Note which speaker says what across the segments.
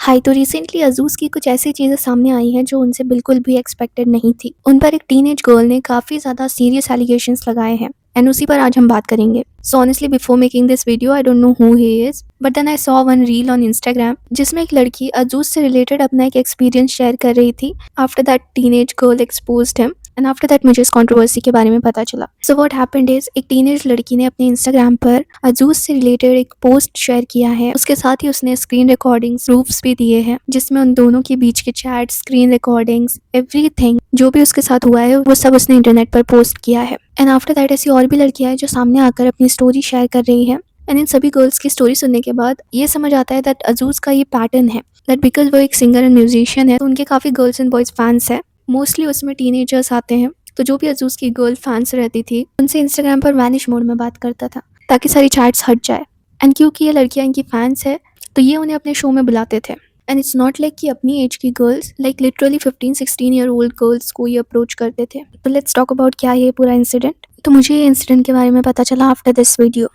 Speaker 1: हाय, तो रिसेंटली अज़ूज़ की कुछ ऐसी चीज़ें सामने आई हैं जो उनसे बिल्कुल भी एक्सपेक्टेड नहीं थी। उन पर एक टीनेज गर्ल ने काफ़ी ज़्यादा सीरियस एलिगेशंस लगाए हैं एंड उसी पर आज हम बात करेंगे। So honestly before making this video I don't know who he is, but then I saw one reel on Instagram जिसमें एक लड़की अज़ूज़ से रिलेटेड अपना एक एक्सपीरियंस शेयर कर रही थी after that teenage girl exposed him and after that मुझे इस कंट्रोवर्सी के बारे में पता चला। सो व्हाट हैपेंड इज एक टीनेज लड़की ने अपने इंस्टाग्राम पर अज़ूज़ से रिलेटेड एक पोस्ट शेयर किया है। उसके साथ ही उसने स्क्रीन रिकॉर्डिंग्स प्रूफ्स भी दिए हैं जिसमें उन दोनों के बीच के चैट, स्क्रीन रिकॉर्डिंग्स, एवरीथिंग जो भी उसके साथ हुआ है वो सब उसने इंटरनेट पर पोस्ट किया है। एंड आफ्टर दैट ऐसी और भी लड़कियां हैं जो सामने आकर अपनी स्टोरी शेयर कर रही हैं। एंड इन सभी गर्ल्स की स्टोरी सुनने के बाद ये समझ आता है दैट अज़ूज़ का ये पैटर्न है दैट बिकॉज वो एक सिंगर एंड म्यूजिशियन है तो उनके काफ़ी गर्ल्स एंड बॉयज़ फैंस है। मोस्टली उसमें टीनेजर्स आते हैं, तो जो भी अज़ूज़ की गर्ल फैंस रहती थी उनसे इंस्टाग्राम पर वैनिश मोड में बात करता था ताकि सारी चैट्स हट जाए। एंड क्योंकि ये लड़कियां इनकी फैंस है तो ये उन्हें अपने शो में बुलाते थे। एंड इट्स नॉट लाइक कि अपनी एज की girls like literally 15-16 year old girls को ये अप्रोच करते थे। तो लेट्स टॉक अबाउट क्या है ये पूरा इंसिडेंट। तो मुझे ये इंसिडेंट के बारे में पता चला after this video.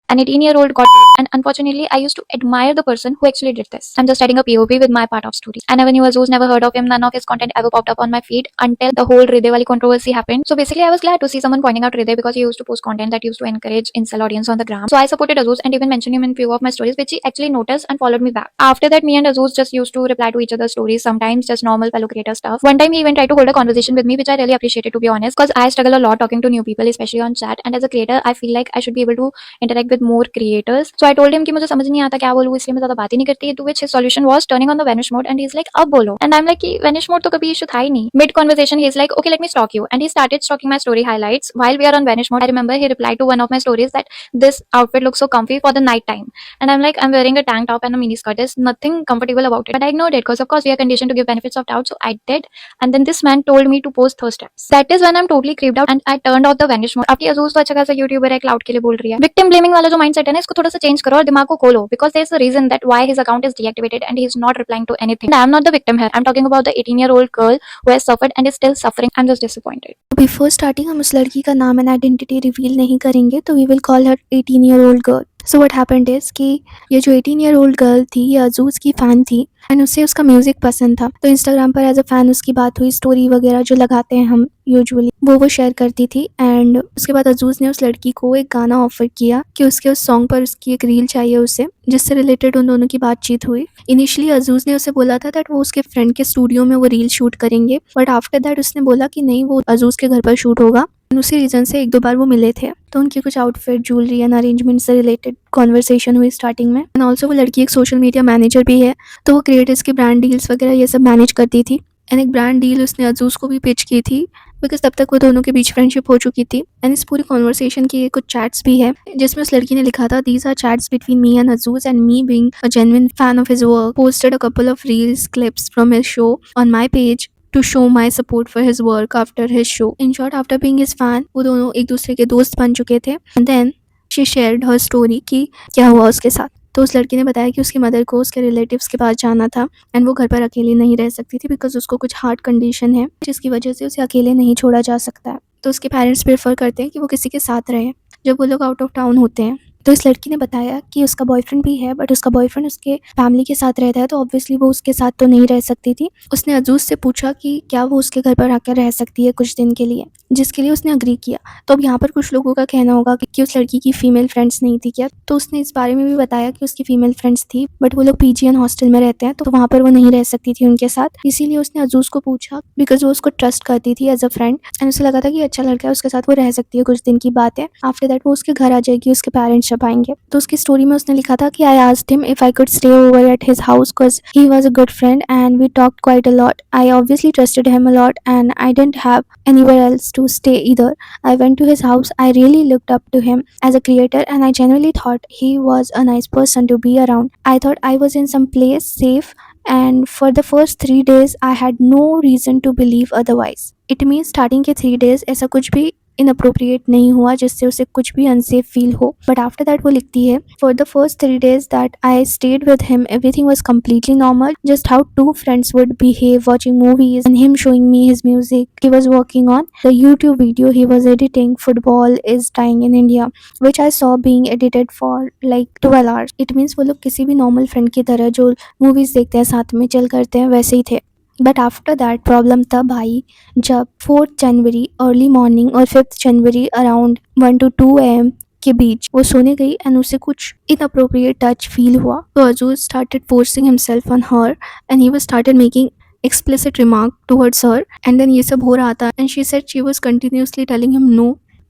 Speaker 2: An 18-year-old got raped, and unfortunately, I used to admire the person who actually did this. I'm just adding a POV with my part of story. I never knew Azuz, never heard of him, none of his content ever popped up on my feed until the whole Hriday wali controversy happened. So basically, I was glad to see someone pointing out Hriday because he used to post content that used to encourage incel audience on the gram. So I supported Azuz and even mentioned him in few of my stories, which he actually noticed and followed me back. After that, me and Azuz just used to reply to each other's stories, sometimes just normal fellow creator stuff. One time, he even tried to hold a conversation with me, which I really appreciated, to be honest, because I struggle a lot talking to new people, especially on chat. And as a creator, I feel like I should be able to interact with more creators. So I told him कि मुझे समझ नहीं आता क्या बोलूं, इसलिए मैं ज्यादा बात ही नहीं करती। To which his solution was turning on the vanish mode, and he's like, अब बोलो। And I'm like कि vanish mode तो कभी issue था ही नहीं। Mid conversation he's like, okay, let me stalk you, and he started stalking my story highlights while we are on vanish mode. I remember he replied to one of my stories that this outfit looks so comfy for the night time, and I'm like, I'm wearing a tank top and a mini skirt. There's nothing comfortable about it, but I ignored it because of course we are conditioned to give benefits of doubt, so I did. And then this man told me to post thirst traps. That is when I'm totally creeped out and I turned off the vanish mode. आपकी अज़ूज़ तो अच्छा खासा YouTuber है, cloud के लिए बोल रही है। विक्टिम ब्लेमिंग वाला जो माइंडसेट है ना, इसको थोड़ा सा चेंज करो और दिमाग को खोलो, because there's a reason that why his account is deactivated and he's not replying to anything. And I'm not the victim here. I'm talking about the 18-year-old girl who has suffered and is still suffering. I'm just disappointed.
Speaker 1: Before starting हम उस लड़की का नाम and identity reveal नहीं करेंगे, तो we will call her 18 year old girl. So what happened is कि ये जो 18 ईयर ओल्ड गर्ल थी ये अज़ूज़ की फ़ैन थी एंड उसे उसका म्यूज़िक पसंद था। तो इंस्टाग्राम पर एज अ फ़ैन उसकी बात हुई, स्टोरी वगैरह जो लगाते हैं हम यूजुअली वो शेयर करती थी। एंड उसके बाद अज़ूज़ ने उस लड़की को एक गाना ऑफर किया कि उसके उस सॉन्ग पर उसकी एक रील चाहिए उसे, जिससे रिलेटेड उन दोनों की बातचीत हुई। इनिशियली अज़ूज़ ने उसे बोला था दैट वो उसके फ्रेंड के स्टूडियो में वो रील शूट करेंगे, बट आफ्टर दैट उसने बोला कि नहीं, वो अज़ूज़ के घर पर शूट होगा। उसी रीज़न से 1-2 बार वो मिले थे, तो उनकी कुछ आउटफिट, ज्वेलरी एंड अरेंजमेंट से रिलेटेड कॉन्वर्सेशन हुई स्टार्टिंग में। एंड ऑल्सो वो लड़की एक सोशल मीडिया मैनेजर भी है, तो वो क्रिएटर्स की ब्रांड डील्स वगैरह ये सब मैनेज करती थी। एंड एक ब्रांड डील उसने अज़ूज़ को भी पिच की थी बिकॉज तब तक वो दोनों के बीच फ्रेंडशिप हो चुकी थी। एंड इस पूरी कॉन्वर्सेशन की ये कुछ चैट्स भी है जिसमें उस लड़की ने लिखा था, these are chats between me and अज़ूज़ and me being a genuine fan of his work, posted a couple of reels clips from his show on my page to show my support for his work after his show. In short, after being his fan, वो दोनों एक दूसरे के दोस्त बन चुके थे। And then she shared her story कि क्या हुआ उसके साथ। तो उस लड़की ने बताया कि उसकी मदर को उसके रिलेटिव्स के पास जाना था एंड वो घर पर अकेले नहीं रह सकती थी बिकॉज उसको कुछ हार्ट कंडीशन है जिसकी वजह से उसे अकेले नहीं छोड़ा जा सकता है। तो उसके पेरेंट्स प्रेफर करते हैं कि वो किसी के साथ रहे जब वो लोग आउट ऑफ टाउन होते हैं। तो इस लड़की ने बताया कि उसका बॉयफ्रेंड भी है, बट उसका बॉयफ्रेंड उसके फैमिली के साथ रहता है, तो ऑब्वियसली वो उसके साथ तो नहीं रह सकती थी। उसने अज़ूज़ से पूछा कि क्या वो उसके घर पर आकर रह सकती है कुछ दिन के लिए, जिसके लिए उसने अग्री किया। तो अब यहाँ पर कुछ लोगों का कहना होगा कि उस लड़की की फीमेल फ्रेंड्स नहीं थी क्या, तो उसने इस बारे में भी बताया कि उसकी फीमेल फ्रेंड्स थी, बट वो लोग पीजीएन हॉस्टल में रहते हैं तो वहाँ पर वो नहीं रह सकती थी उनके साथ। इसीलिए उसने अज़ूज़ को पूछा बिकॉज वो उसको ट्रस्ट करती थी एज अ फ्रेंड एंड उसे लगा था कि अच्छा लड़का है, उसके साथ वो रह सकती है, कुछ दिन की बात है। आफ्टर दैट वो उसके घर आ जाएगी, उसके पेरेंट्स जब आएंगे। तो उसकी स्टोरी में उसने लिखा था कि I asked him if I could stay over at his house because he was a good friend and we talked quite a lot. I obviously trusted him a lot and I didn't have anywhere else to stay either. I went to his house. I really looked up to him as a creator and I genuinely thought he was a nice person to be around. I thought I was in some place safe and for the first 3 days I had no reason to believe otherwise. It means starting के 3 days ऐसा कुछ भी inappropriate नहीं हुआ जिससे उसे कुछ भी अनसेफ फील हो। बट आफ्टर दैट वो लिखती है, for the first 3 days that I stayed with him everything was completely normal, just how two friends would behave watching movies and him showing me his music he was working on, the YouTube video he was editing, football is dying in India, which I saw being edited for like 12 hours. It means वो लोग किसी भी normal friend की तरह जो movies देखते हैं साथ में चिल करते हैं वैसे ही थे। बट आफ्टर दैट प्रॉब्लम तब आई जब 4th जनवरी अर्ली मॉर्निंग और 5th January around 1 to 2 AM के बीच वो सोने गई एंड उसे कुछ इनअप्रोप्रिएट टच फील हुआ। तो अजूज started forcing himself on her and he was started making explicit remark towards her, and then ये सब हो रहा था and she said she was continuously telling him no,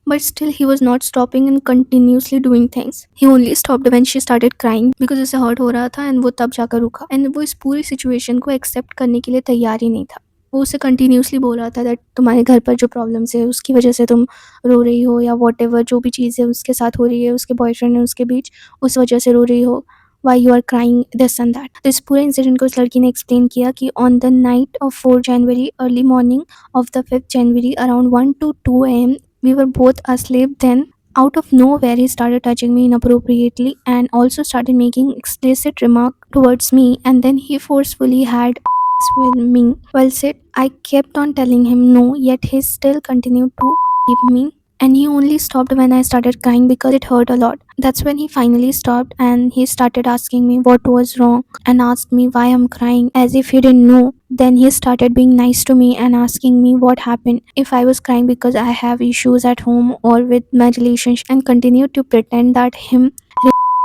Speaker 1: but still he was not stopping and continuously doing things. He only stopped when she started crying because उसे hurt हो रहा था and वो तब जाकर रुका and वो इस पूरी situation को accept करने के लिए तैयार ही नहीं था। वो उसे कंटिन्यूसली बोल रहा था दैट तुम्हारे घर पर जो प्रॉब्लम्स है उसकी वजह से तुम रो रही हो, या वॉट एवर जो भी चीज़ है उसके साथ हो रही है, उसके बॉयफ्रेंड है उसके बीच, उस वजह से रो रही हो, why you are crying this and that. तो इस पूरे इंसिडेंट को उस लड़की ने एक्सप्लेन किया कि on the night of 4 January early morning of the 5th January around 1 to 2 AM we were both asleep. Then out of nowhere he started touching me inappropriately and also started making explicit remark towards me, and then he forcefully had with me. Well said. I kept on telling him no, yet he still continued to keep me, and he only stopped when I started crying because it hurt a lot. That's when he finally stopped and he started asking me what was wrong and asked me why I'm crying as if he didn't know. Then he started being nice to me and asking me what happened, if I was crying because I have issues at home or with my relationship, and continued to pretend that him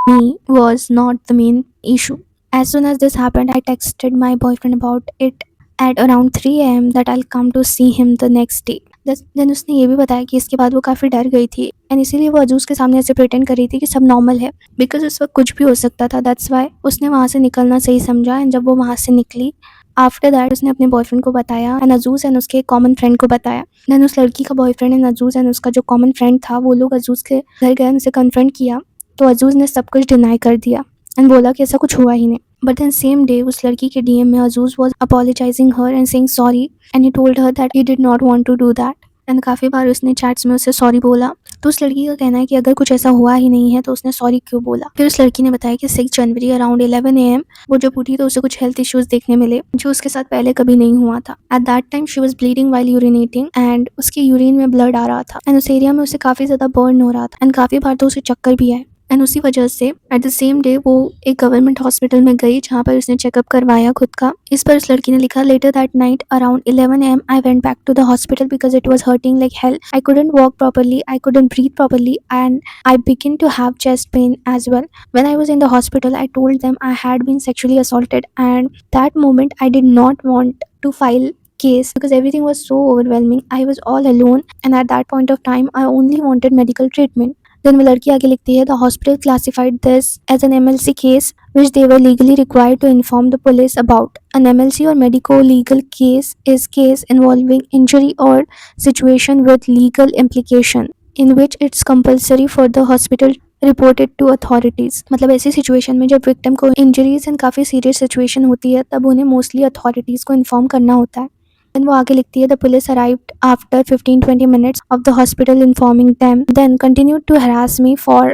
Speaker 1: me was not the main issue. As soon as this happened, I texted my boyfriend about it at around 3 AM that I'll come to see him the next day. Then उसने ये भी बताया कि इसके बाद वो काफ़ी डर गई थी एंड इसीलिए वो अजूज़ के सामने ऐसे प्रिटेंड कर रही थी कि सब नॉर्मल है, बिकॉज उस वक्त कुछ भी हो सकता था। दैट्स वाई उसने वहाँ से निकलना सही समझा, एंड जब वो वहाँ से निकली आफ्टर दैट उसने अपने बॉयफ्रेंड को बताया एंड अजूज़ एंड उसके कॉमन फ्रेंड को बताया। देन उस लड़की का बॉयफ्रेंड एंड अजूज़ एंड उसका जो कॉमन फ्रेंड था वो लोग अजूज़ के घर गए, उनसे कन्फ्रंट किया, तो अजूज़ ने सब कुछ डिनाई कर दिया एंड बोला कि ऐसा कुछ हुआ ही नहीं। बट देन सेम डे उस लड़की के DM में अजूज़ was apologising her and saying sorry, and he told her that he did not want to do that, and काफ़ी बार उसने चैट्स में उसे सॉरी बोला। तो उस लड़की का कहना है कि अगर कुछ ऐसा हुआ ही नहीं है तो उसने सॉरी क्यों बोला। फिर उस लड़की ने बताया कि 6 जनवरी अराउंड 11 AM वो जब उठी तो उसे कुछ हेल्थ इश्यूज देखने मिले जो उसके साथ पहले कभी नहीं हुआ था। At that time she was bleeding while urinating and उसके यूरिन में ब्लड आ रहा था एंड उस एरिया में उसे काफ़ी ज़्यादा बर्न हो रहा था एंड काफ़ी बार तो उसे चक्कर भी आए, एंड उसी वजह से एट द सेम डे वो एक गवर्नमेंट हॉस्पिटल में गई जहाँ पर उसने चेकअप करवाया खुद का। इस पर उस लड़की ने लिखा, later that night around 11 AM I went back to the hospital because it was hurting like hell, I couldn't walk properly, I couldn't breathe properly, and I began to have chest pain as well. When I was in the hospital, I told them I had been sexually assaulted, and that moment I did not want to file case because everything was so overwhelming. I was all alone, and at that point of time I only wanted medical treatment. Then वो लड़की आगे लिखती है, the hospital classified this as an MLC case which they were legally required to inform the police about. An MLC or medico-legal case is case involving injury or situation with legal implication in which it's compulsory for the hospital reported to authorities. मतलब ऐसी situation में जब victim को injuries and काफ़ी serious situation होती है तब उन्हें मोस्टली अथॉरिटीज़ को इन्फॉर्म करना होता है। Then वो आगे लिखती है, the police arrived after 15-20 minutes of the hospital informing them, then continued to harass me for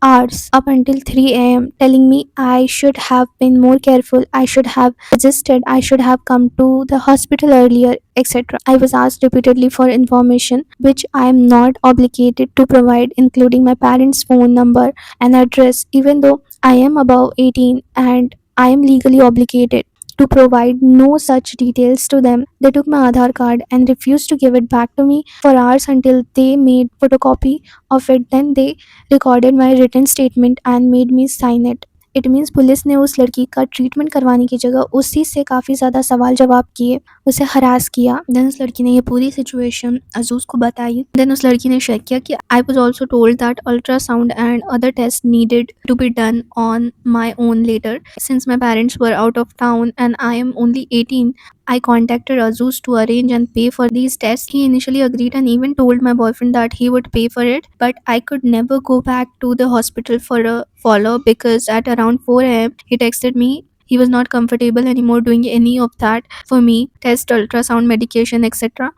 Speaker 1: hours up until 3 AM, telling me I should have been more careful, I should have resisted, I should have come to the hospital earlier, etc. I was asked repeatedly for information which I am not obligated to provide, including my parents' phone number and address, even though I am above 18 and I am legally obligated to provide no such details to them. They took my Aadhaar card and refused to give it back to me for hours until they made photocopy of it. Then they recorded my written statement and made me sign it. It means police ने उस लड़की का treatment करवाने की जगह उसी से काफ़ी ज़्यादा सवाल जवाब किए, उसे हरास किया। देन उस लड़की ने ये पूरी सिचुएशन अजूज़ को बताई। देन उस लड़की ने शेयर किया कि I was also told that ultrasound and other test needed to be done on my own later since my parents were out of town and I am only 18. I contacted Azuz to arrange and pay for these tests. He initially agreed and even told my boyfriend that he would pay for it, but I could never go back to the hospital for a follow-up because at around 4 AM he texted me, He was not comfortable anymore doing any of that for me, test, ultrasound, medication, etc.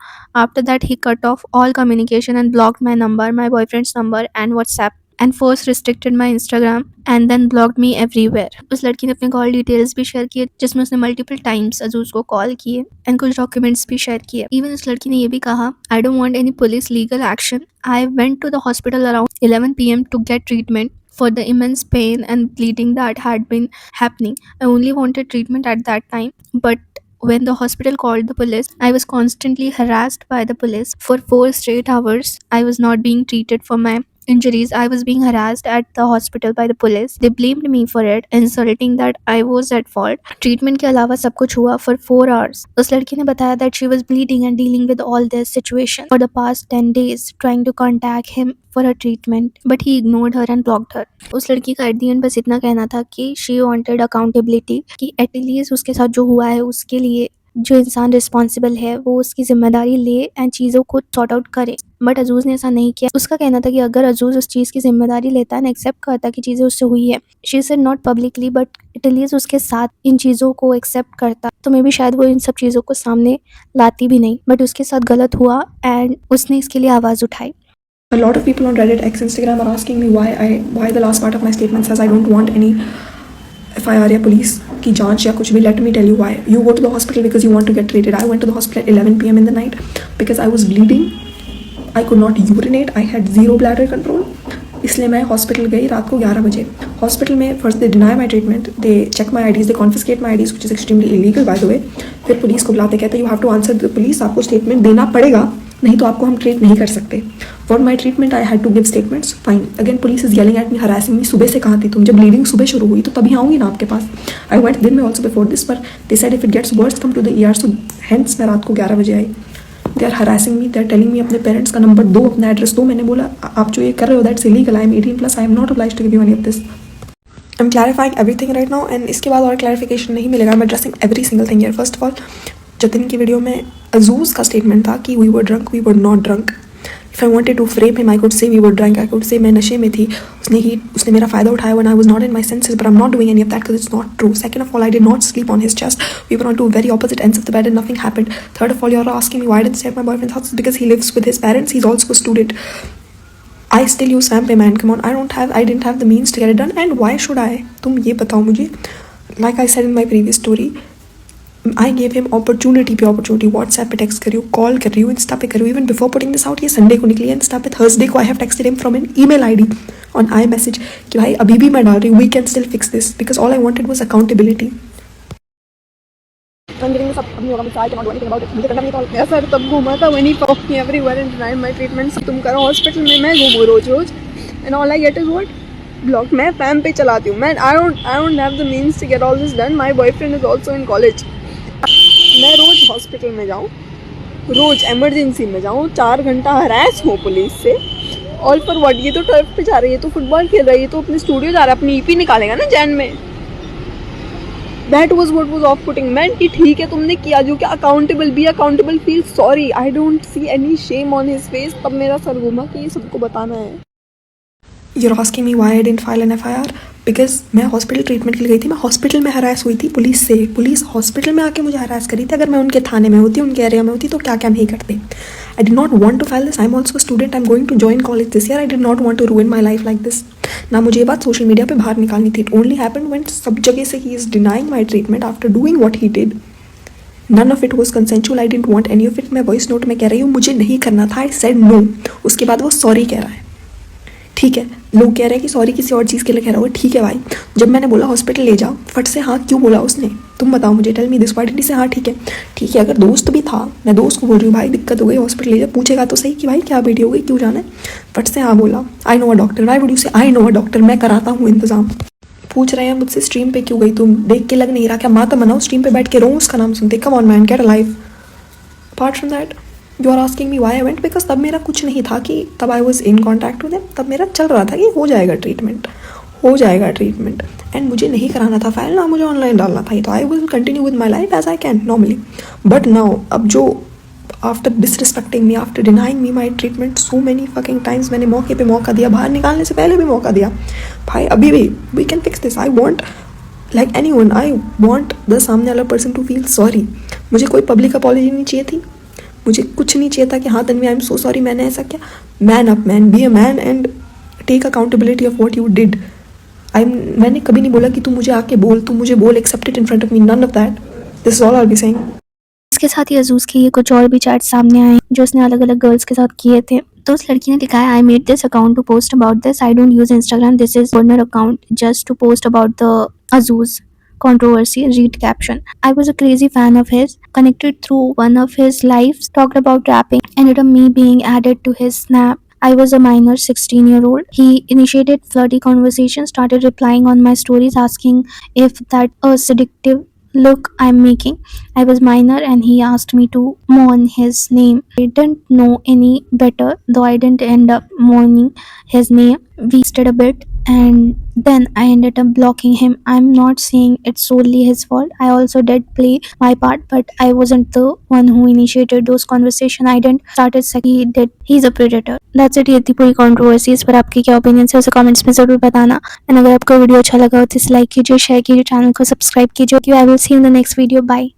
Speaker 1: After that, he cut off all communication and blocked my number, my boyfriend's number and WhatsApp, and first restricted my Instagram and then blocked me everywhere. उस लड़की ने अपने call details भी share किए जिसमें उसने multiple times अजूज को call किए एंड कुछ डॉक्यूमेंट्स भी शेयर किए। इवन उस लड़की ने ये भी कहा, I don't want any police legal action. I went to the hospital around 11 PM to get treatment for the immense pain and bleeding that had been happening. I only wanted treatment at that time, but when the hospital called the police, I was constantly harassed by the police for 4 straight hours. I was not being treated for my injuries. I was being harassed at the hospital by the police. They blamed me for it, insulting that I was at fault. Treatment के अलावा सब कुछ हुआ for 4 hours. उस लड़की ने बताया that she was bleeding and dealing with all this situation for the past 10 days, trying to contact him for her treatment, but he ignored her and blocked her. उस लड़की का at the end बस इतना कहना था कि she wanted accountability, कि at least उसके साथ जो हुआ है उसके लिए जो इंसान रिस्पॉन्सिबल है वो उसकी जिम्मेदारी ले एंड चीज़ों को सॉर्ट आउट करे। बट अजूज़ ने ऐसा नहीं किया। उसका कहना था कि अगर अजूज़ उस चीज़ की जिम्मेदारी लेता एंड एक्सेप्ट करता कि चीज़ें उससे हुई है, she said not publicly but at least उसके साथ इन चीज़ों को एक्सेप्ट करता, तो मे बी शायद वो इन सब चीज़ों को सामने लाती भी नहीं। बट उसके साथ गलत हुआ एंड उसने इसके लिए आवाज़ उठाई।
Speaker 3: A lot of people on Reddit, X, Instagram are asking me why the last part of my statement says I don't want any FIR या पुलिस की जांच या कुछ भी. Let me tell you why. You go to the hospital because you want to get treated. I went to the hospital at 11 PM in the night because I was bleeding. I could not urinate. I had zero bladder control. इसलिए मैं hospital गई रात को 11 बजे. Hospital में first they deny my treatment, they check my IDs, they confiscate my IDs, which is extremely illegal by the way. फिर police को बुलाते, कहते you have to answer the police, आपको स्टेटमेंट देना पड़ेगा, नहीं तो आपको हम ट्रीट नहीं कर सकते. For my treatment I had to give statements. Fine. Again police is yelling at me, harassing me. सुबह से कहा थी तुम, जब ब्लीडिंग सुबह शुरू हुई तो तभी आऊँगी ना आपके पास. आई वेंट दिन में ऑल्सो बिफोर दिस, पर they said if it gets worse come to the ER. So hence मैं रात को 11 बजे आई. They are harassing me, they are telling me अपने पेरेंट्स का नंबर दो, अपना एड्रेस दो. मैंने बोला आप जो ये कर रहे हो that's illegal. I am 18+, I am not obliged to give you any of this. I am clarifying everything right now and इसके बाद और क्लैरिफिकेशन नहीं मिलेगा. I am addressing every single thing here. First of all, Jatin की video में अजूज़ का statement था कि we were drunk, we were not drunk. If I wanted to frame him I could say we were drunk, I could say मैं नशे में थी, उसने मेरा फ़ायदा उठाया when I was not in my senses, but I am not doing any of that because it's not true. Second of all, I did not sleep on his chest. We were on two very opposite ends of the bed and nothing happened. Third of all, you are asking me why didn't stay at my boyfriend's house because he lives with his parents. He is also a student. I still use Swampay, man. Come on, I didn't have the means to get it done, and why should I? तुम ये बताओ मुझे. Like I said in my previous story, I gave him opportunity पे opportunity. WhatsApp पे text कर रही हूँ, call कर रही हूँ, Insta पे कर रही हूँ. Even before putting this out, ये Sunday को निकली है. Insta पे Thursday को I have texted him from an email ID on iMessage कि भाई अभी भी मैं डाल रही हूँ, we can still fix this, because all I wanted was accountability. I'm getting this up. अभी होगा, I cannot do anything about it. मुझे करना नहीं था. मेरा सर तब घूमा था when he fucked me everywhere and denied my treatments. तुम करो हॉस्पिटल में, मैं घूमूँ रोज and all I get is what? Blocked. मैं फैम पे चलाती हूँ. Man, I don't have the means to get all this done. My boyfriend is also in college. मैं रोज hospital में जाऊँ, रोज एमरजेंसी में जाऊँ, 4 घंटा हरास हूँ पुलिस से. All for what? ये तो टर्फ पे जा रही है, तो फुटबॉल खेल रही है, तो अपने स्टूडियो जा रहा है, अपनी EP निकालेगा ना जैन में. That was what was off-putting. Man, कि ठीक है तुमने किया जो, क्या accountable, be accountable, feel sorry. I don't see any shame on his face. तब मेरा सर घूमा कि ये सबको बताना है. You're asking me why I didn't file an FIR? Because मैं हॉस्पिटल ट्रीटमेंट के लिए गई थी. मैं हॉस्पिटल में हरास हुई थी पुलिस से. पुलिस हॉस्पिटल में आके मुझे हरास करी थी. अगर मैं उनके थाने में होती, उनके एरिया में होती, तो क्या क्या नहीं करते. I did not want to file this. I'm also a student. I'm going to join college this year. I did not want to ruin my life like this. ना मुझे ये बात सोशल मीडिया पे बाहर निकालनी थी. It only happened when सब जगह से he is denying my treatment after doing what he did. None of it was consensual. I didn't want any of it. मैं वॉइस नोट में कह रही हूँ मुझे नहीं करना था. I said no. उसके बाद वो सॉरी कह रहा है. ठीक है, लोग कह रहे हैं कि सॉरी किसी और चीज़ के लिए कह रहा होगा. ठीक है भाई, जब मैंने बोला हॉस्पिटल ले जाओ, फट से हाँ क्यों बोला उसने? तुम बताओ मुझे. Tell me this. Why did he say हाँ ठीक है. ठीक है, अगर दोस्त भी था, मैं दोस्त को बोल रही हूँ भाई दिक्कत हो गई, हॉस्पिटल ले जाओ. पूछेगा तो सही कि भाई क्या बेटी हो गई, क्यों जाना है. फट से हाँ बोला. I know a doctor. Why would you से आई नो अ डॉक्टर? मैं कराता हूँ इंतजाम. पूछ रहे हैं मुझसे स्ट्रीम पे क्यों गई तुम, देख के लग नहीं रहा क्या माता बनाओ स्ट्रीम पे बैठ के रो उसका नाम सुनते. Come on man, get a life. Apart from that, you are asking me why I went, because तब मेरा कुछ नहीं था कि तब I was in contact with them. तब मेरा चल रहा था कि हो जाएगा ट्रीटमेंट एंड मुझे नहीं कराना था फाइल, ना मुझे ऑनलाइन डालना था. तो I will continue with my life as I can normally. But now, अब जो after disrespecting me, after denying me my treatment so many fucking times, मैंने मौके पे मौका दिया, बाहर निकालने से पहले भी मौका दिया. भाई अभी भी we can fix this. I want like anyone, I want the सामने वाला पर्सन टू फील सॉरी. मुझे कोई पब्लिक अपॉलॉजी नहीं चाहिए थी, मुझे कुछ नहीं चाहिए था कि हाँ Tanvi I am so sorry मैंने ऐसा किया. Man up man, be a man and take accountability of what you did. मैंने कभी नहीं बोला कि तू मुझे आके बोल, तू मुझे बोल, accept it in front of me, none of that. This is all I will be saying.
Speaker 1: इसके साथ ही अजूज़ के ये कुछ और भी चैट सामने आए जो उसने अलग अलग गर्ल्स के साथ किए थे. तो उस लड़की ने लिखा है, I made this account to post about this, I don't use Instagram, this is burner account just to post about the अजूज़ controversy. Read caption. I was a crazy fan of his, connected through one of his lives, talked about rapping, ended up me being added to his snap. I was a minor 16-year-old. He initiated flirty conversations, started replying on my stories, asking if that a seductive look I'm making. I was minor and he asked me to mourn his name. I didn't know any better, though I didn't end up mourning his name. We stayed a bit and then I ended up blocking him. I'm not saying it's solely his fault. I also did play my part, but I wasn't the one who initiated those conversations. I didn't start it, he did. He's a predator. That's it. ये थी पूरी controversy. इस पर आपके क्या opinion है उसे comments में ज़रूर बताना. एंड अगर आपको वीडियो अच्छा लगा हो तो इसे लाइक कीजिए, शेयर कीजिए, चैनल को सब्सक्राइब कीजिए. I will see you in the next video. Bye.